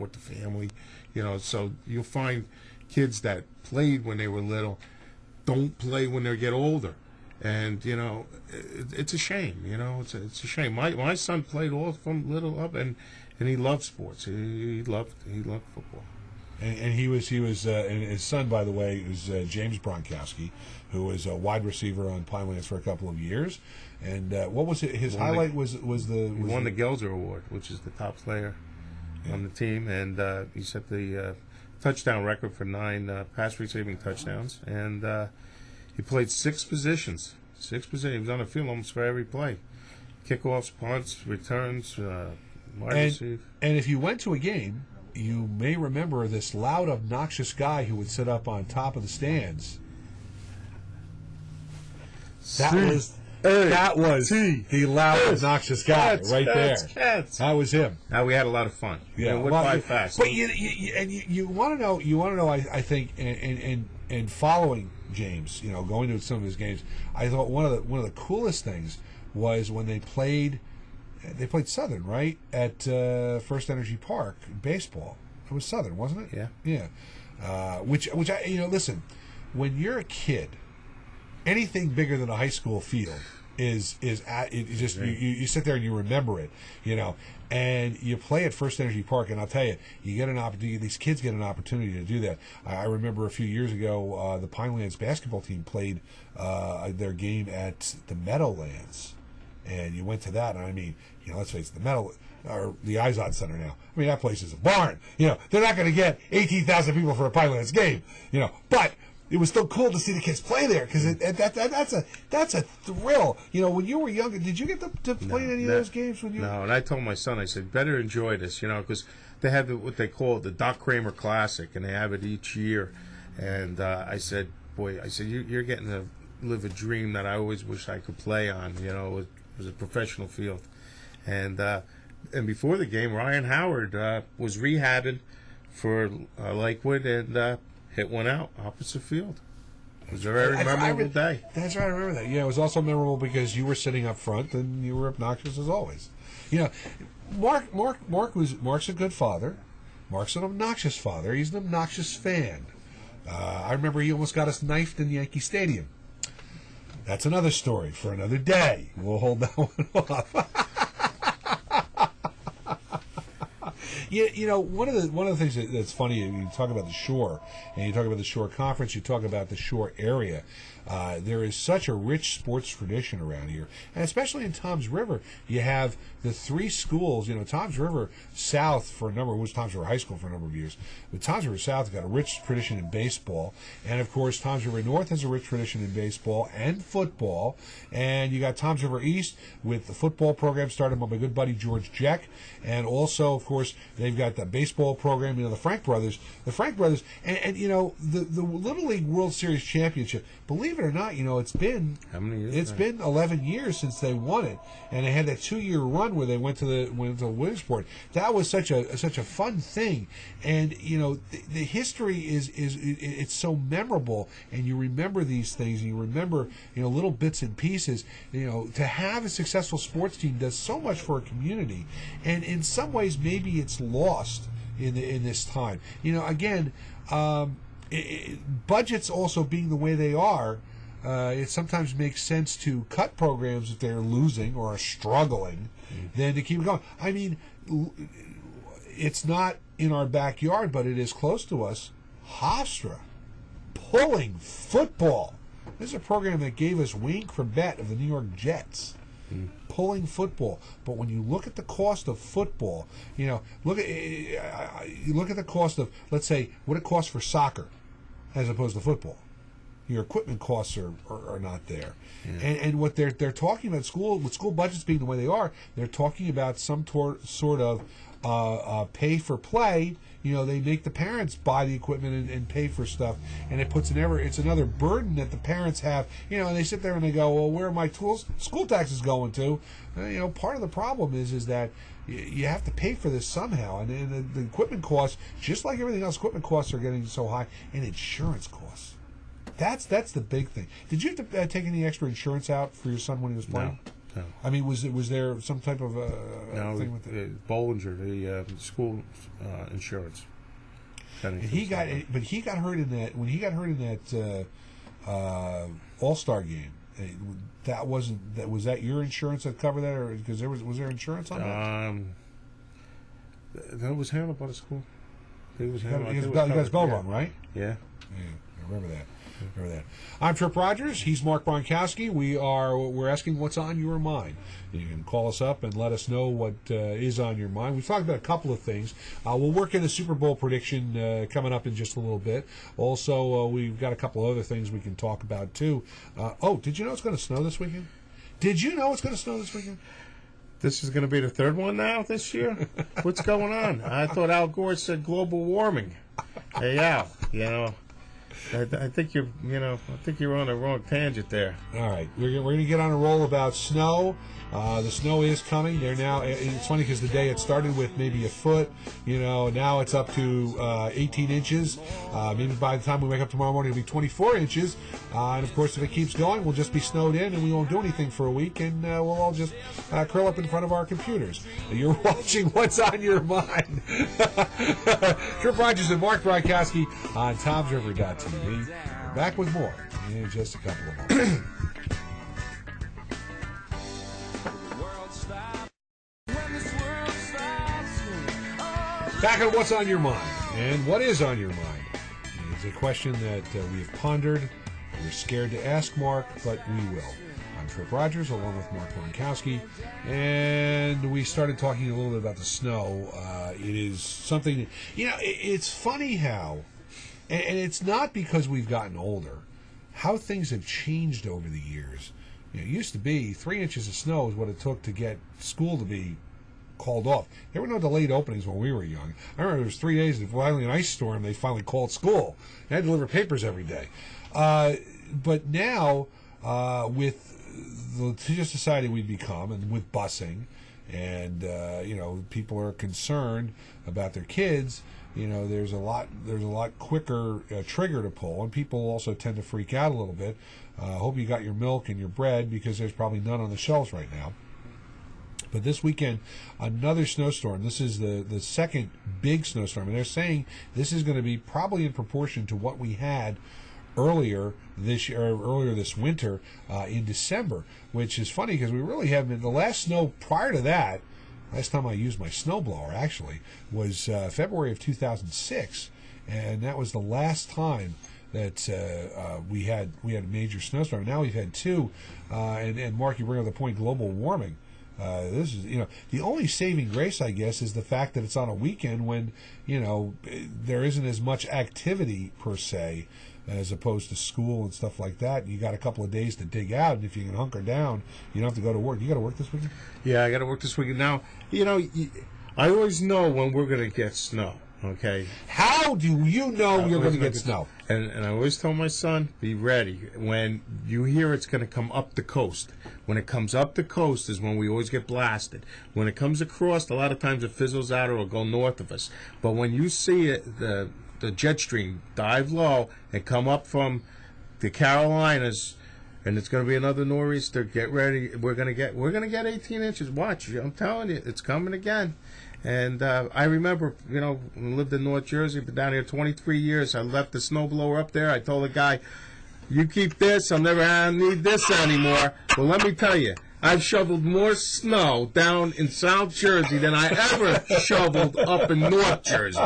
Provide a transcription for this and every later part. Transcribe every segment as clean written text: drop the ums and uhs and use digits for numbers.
with the family, so you'll find kids that played when they were little don't play when they get older. And, it's a shame, it's a shame. My son played all from little up, and he loved sports. He loved football. And he was and his son, by the way, was James Bronkowski, who was a wide receiver on Pinelands for a couple of years. And what was it? His highlight was he won the Gelser Award, which is the top player on the team, and he set the touchdown record for 9 pass receiving touchdowns. And he played 6 positions. He was on the field almost for every play: kickoffs, punts, returns, wide receive. And if you went to a game, you may remember this loud, obnoxious guy who would sit up on top of the stands. That was the loud, obnoxious guy there. That was him. Now we had a lot of fun. Yeah, went by fast. But you want to know. You want to know. I think in following James, going to some of his games, I thought one of the coolest things was when they played. They played Southern, right, at First Energy Park, baseball. It was Southern, wasn't it? Yeah. Which I, listen, when you're a kid, anything bigger than a high school field you sit there and you remember it, and you play at First Energy Park, and I'll tell you, you get an opportunity. These kids get an opportunity to do that. I remember a few years ago, the Pinelands basketball team played their game at the Meadowlands. And you went to that, and I mean, let's face it, the Izod Center now. I mean, that place is a barn. They're not going to get 18,000 people for a Pinelands game. But it was still cool to see the kids play there because that's a thrill. When you were younger, did you get to play any of those games? No, and I told my son, I said, better enjoy this, because they have what they call the Doc Kramer Classic, and they have it each year. And I said, you're getting to live a dream that I always wish I could play on. It was a professional field. And before the game, Ryan Howard was rehabbing for Lakewood and hit one out opposite field. It was a very memorable day. That's right, I remember that. Yeah, it was also memorable because you were sitting up front and you were obnoxious as always. Mark's a good father. Mark's an obnoxious father. He's an obnoxious fan. I remember he almost got us knifed in Yankee Stadium. That's another story for another day. We'll hold that one off. One of the things that's funny, you talk about the Shore, and you talk about the Shore Conference, you talk about the Shore area. There is such a rich sports tradition around here, and especially in Toms River, you have the 3 schools. Toms River South was Toms River High School for a number of years, but Toms River South has got a rich tradition in baseball, and of course Toms River North has a rich tradition in baseball and football, and you got Toms River East with the football program started by my good buddy George Jeck, and also of course they've got the baseball program. The Frank brothers, and the Little League World Series championship. Believe it or not, it's been how many years? It's been 11 years since they won it, and they had that 2-year run where they went to the Williamsport. That was such a fun thing, and the history it's so memorable, and you remember these things, and you remember little bits and pieces. To have a successful sports team does so much for a community, and in some ways maybe it's lost in this time. Again. Budgets also being the way they are, it sometimes makes sense to cut programs if they're losing or are struggling than to keep going. I mean, it's not in our backyard, but it is close to us. Hofstra, pulling football. This is a program that gave us Wayne Corbett of the New York Jets. Pulling football, but when you look at the cost of football, look at the cost of, let's say, what it costs for soccer as opposed to football. Your equipment costs are not there, and what they're talking about with school budgets being the way they are, they're talking about some sort of pay for play. They make the parents buy the equipment and pay for stuff, and it's another burden that the parents have. And they sit there and they go, well, where are my tools? School taxes going to? Part of the problem is that you have to pay for this somehow, and the equipment costs, just like everything else, equipment costs are getting so high, and insurance costs. That's the big thing. Did you have to take any extra insurance out for your son when he was playing? No. I mean, was there some type of No, thing with it? Bollinger, the school insurance. And he got hurt in that when he got hurt in that All-Star game. Was that your insurance that covered that, or because was there insurance on that? That was handled by the school. He got his bell rung, right? Yeah. I remember that. I'm Tripp Rogers. He's Mark Bronkowski. We're asking what's on your mind. You can call us up and let us know what is on your mind. We've talked about a couple of things. We'll work in the Super Bowl prediction coming up in just a little bit. Also, we've got a couple of other things we can talk about too. Did you know it's going to snow this weekend? Did you know it's going to snow this weekend? This is going to be the third one now this year? What's going on? I thought Al Gore said global warming. Hey, Al, I think you're on a wrong tangent there. All right, we're going to get on a roll about snow. The snow is coming. It's funny because the day it started with maybe a foot, now it's up to 18 inches. Maybe by the time we wake up tomorrow morning, it'll be 24 inches. And of course, if it keeps going, we'll just be snowed in and we won't do anything for a week, and we'll all just curl up in front of our computers. You're watching What's on Your Mind. Tripp Rogers and Mark Bronkowski on TomsRiver.tv. We're back with more in just a couple of moments. Back on What's on Your Mind. And what is on your mind? It's a question that we have pondered. We're scared to ask Mark, but we will. I'm Tripp Rogers, along with Mark Bronkowski, and we started talking a little bit about the snow. It is something, it's funny how, and it's not because we've gotten older, how things have changed over the years. It used to be 3 inches of snow is what it took to get school to be called off. There were no delayed openings when we were young. I remember it was 3 days, and finally an ice storm, they finally called school. They had to deliver papers every day. But now, with the litigious society we've become, and with busing, and people are concerned about their kids, there's a lot quicker trigger to pull, and people also tend to freak out a little bit. Hope you got your milk and your bread, because there's probably none on the shelves right now. But this weekend, another snowstorm. This is the second big snowstorm, and they're saying this is going to be probably in proportion to what we had earlier this winter in December, which is funny because we really haven't. The last snow prior to that, last time I used my snowblower actually was February of 2006, and that was the last time that we had a major snowstorm. Now we've had two, and Mark, you bring up the point, global warming. This is, the only saving grace, I guess, is the fact that it's on a weekend when, there isn't as much activity per se as opposed to school and stuff like that. You got a couple of days to dig out, and if you can hunker down, you don't have to go to work. You got to work this weekend? Yeah, I got to work this weekend. Now, I always know when we're going to get snow. Okay. How do you know you're going to get snow? And I always tell my son, be ready. When you hear it's going to come up the coast, when it comes up the coast is when we always get blasted. When it comes across, a lot of times it fizzles out or it'll go north of us. But when you see it, the jet stream dive low and come up from the Carolinas, and it's going to be another nor'easter, get ready. We're going to get 18 inches. Watch, I'm telling you, it's coming again. And I remember, when I lived in North Jersey, been down here 23 years. I left the snowblower up there. I told the guy, you keep this, I'll never need this anymore. Well, let me tell you, I've shoveled more snow down in South Jersey than I ever shoveled up in North Jersey.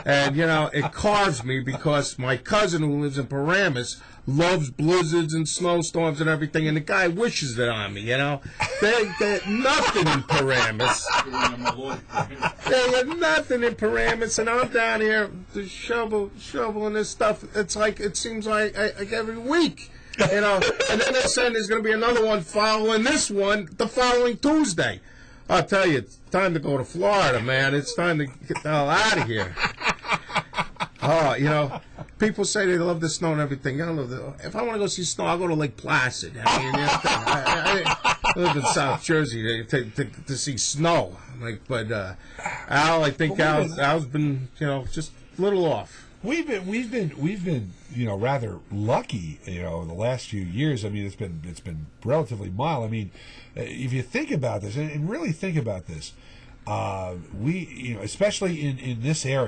And, it caused me because my cousin who lives in Paramus loves blizzards and snowstorms and everything, and the guy wishes it on me, They nothing in Paramus. They have nothing in Paramus, and I'm down here shoveling this stuff. It seems like every week. And then they're saying there's going to be another one following this one the following Tuesday. I'll tell you, it's time to go to Florida, man. It's time to get the hell out of here. People say they love the snow and everything. If I want to go see snow, I'll go to Lake Placid. I live in South Jersey to see snow. Al, I think Al's been, just a little off. We've been rather lucky the last few years. I mean, it's been relatively mild. I mean, if you think about this and really think about this, we especially in this area.